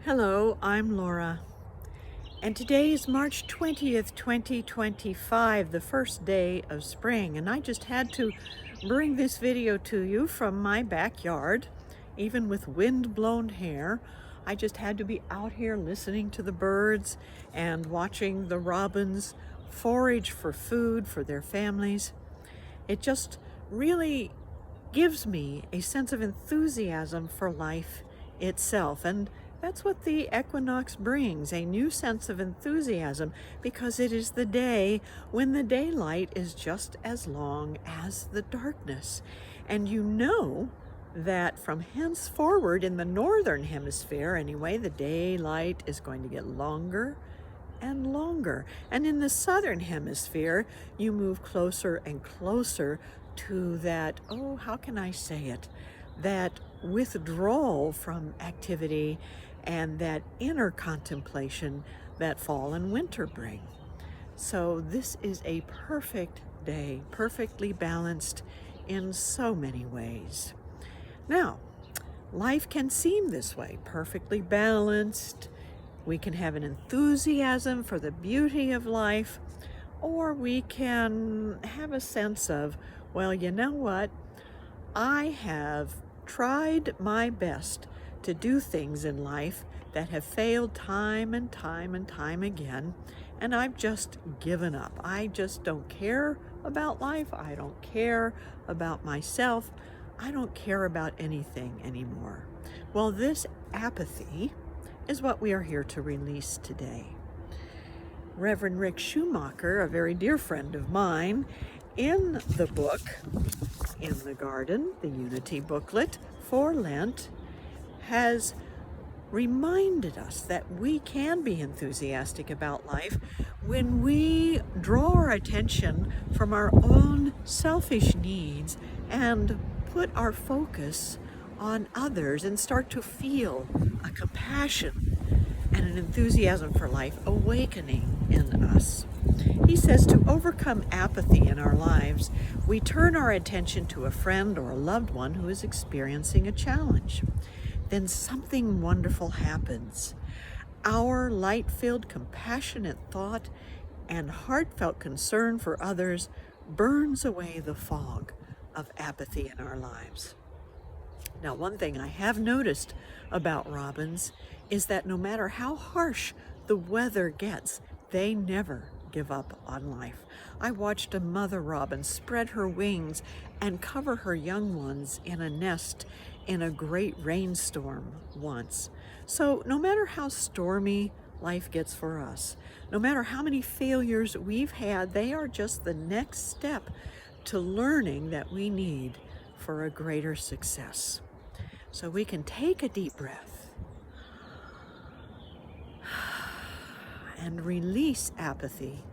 Hello, I'm Laura, and today is March 20th, 2025, the first day of spring, and I just had to bring this video to you from my backyard. Even with wind-blown hair, I just had to be out here listening to the birds and watching the robins forage for food for their families. It just really gives me a sense of enthusiasm for life itself. And that's what the equinox brings, a new sense of enthusiasm, because it is the day when the daylight is just as long as the darkness. And you know that from henceforward in the northern hemisphere anyway, the daylight is going to get longer and longer. And in the southern hemisphere, you move closer and closer to that, oh, how can I say it? That withdrawal from activity and that inner contemplation that fall and winter bring. So this is a perfect day, perfectly balanced in so many ways. Now, life can seem this way, perfectly balanced. We can have an enthusiasm for the beauty of life, or we can have a sense of, well, you know what? I have tried my best to do things in life that have failed time and time and time again, and I've just given up. I just don't care about life. I don't care about myself. I don't care about anything anymore. Well, this apathy is what we are here to release today. Reverend Rick Schumacher, a very dear friend of mine, in the book, In the Garden, the Unity booklet for Lent, has reminded us that we can be enthusiastic about life when we draw our attention from our own selfish needs and put our focus on others and start to feel a compassion and an enthusiasm for life awakening in us. He says to overcome apathy in our lives, we turn our attention to a friend or a loved one who is experiencing a challenge. Then something wonderful happens. Our light-filled, compassionate thought and heartfelt concern for others burns away the fog of apathy in our lives. Now, one thing I have noticed about robins is that no matter how harsh the weather gets, they never give up on life. I watched a mother robin spread her wings and cover her young ones in a nest in a great rainstorm once. So no matter how stormy life gets for us, no matter how many failures we've had, they are just the next step to learning that we need for a greater success. So we can take a deep breath and release apathy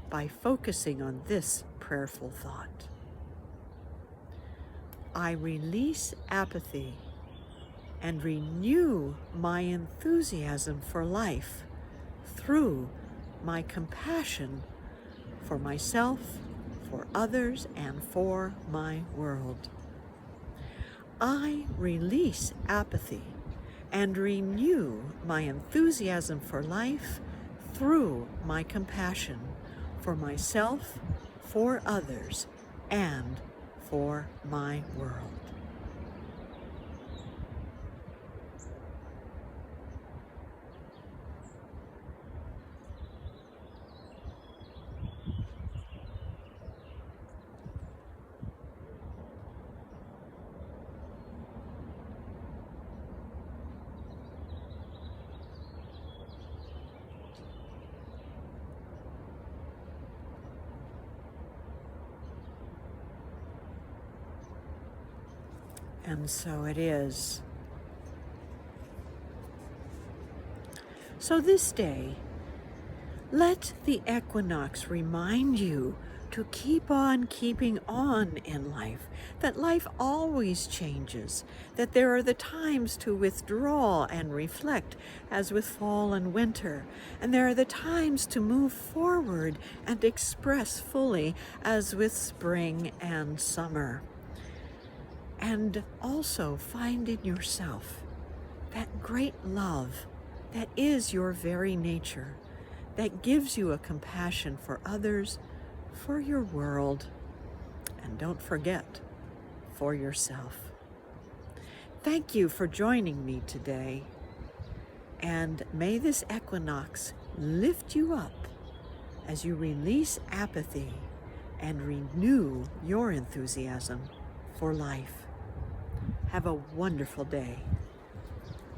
by focusing on this prayerful thought. I release apathy and renew my enthusiasm for life through my compassion for myself, for others, and for my world. I release apathy and renew my enthusiasm for life through my compassion for myself, for others, and for my world. And so it is. So this day, let the equinox remind you to keep on keeping on in life, that life always changes, that there are the times to withdraw and reflect, as with fall and winter, and there are the times to move forward and express fully, as with spring and summer. And also find in yourself that great love that is your very nature, that gives you a compassion for others, for your world, and don't forget, for yourself. Thank you for joining me today, and may this equinox lift you up as you release apathy and renew your enthusiasm for life. Have a wonderful day.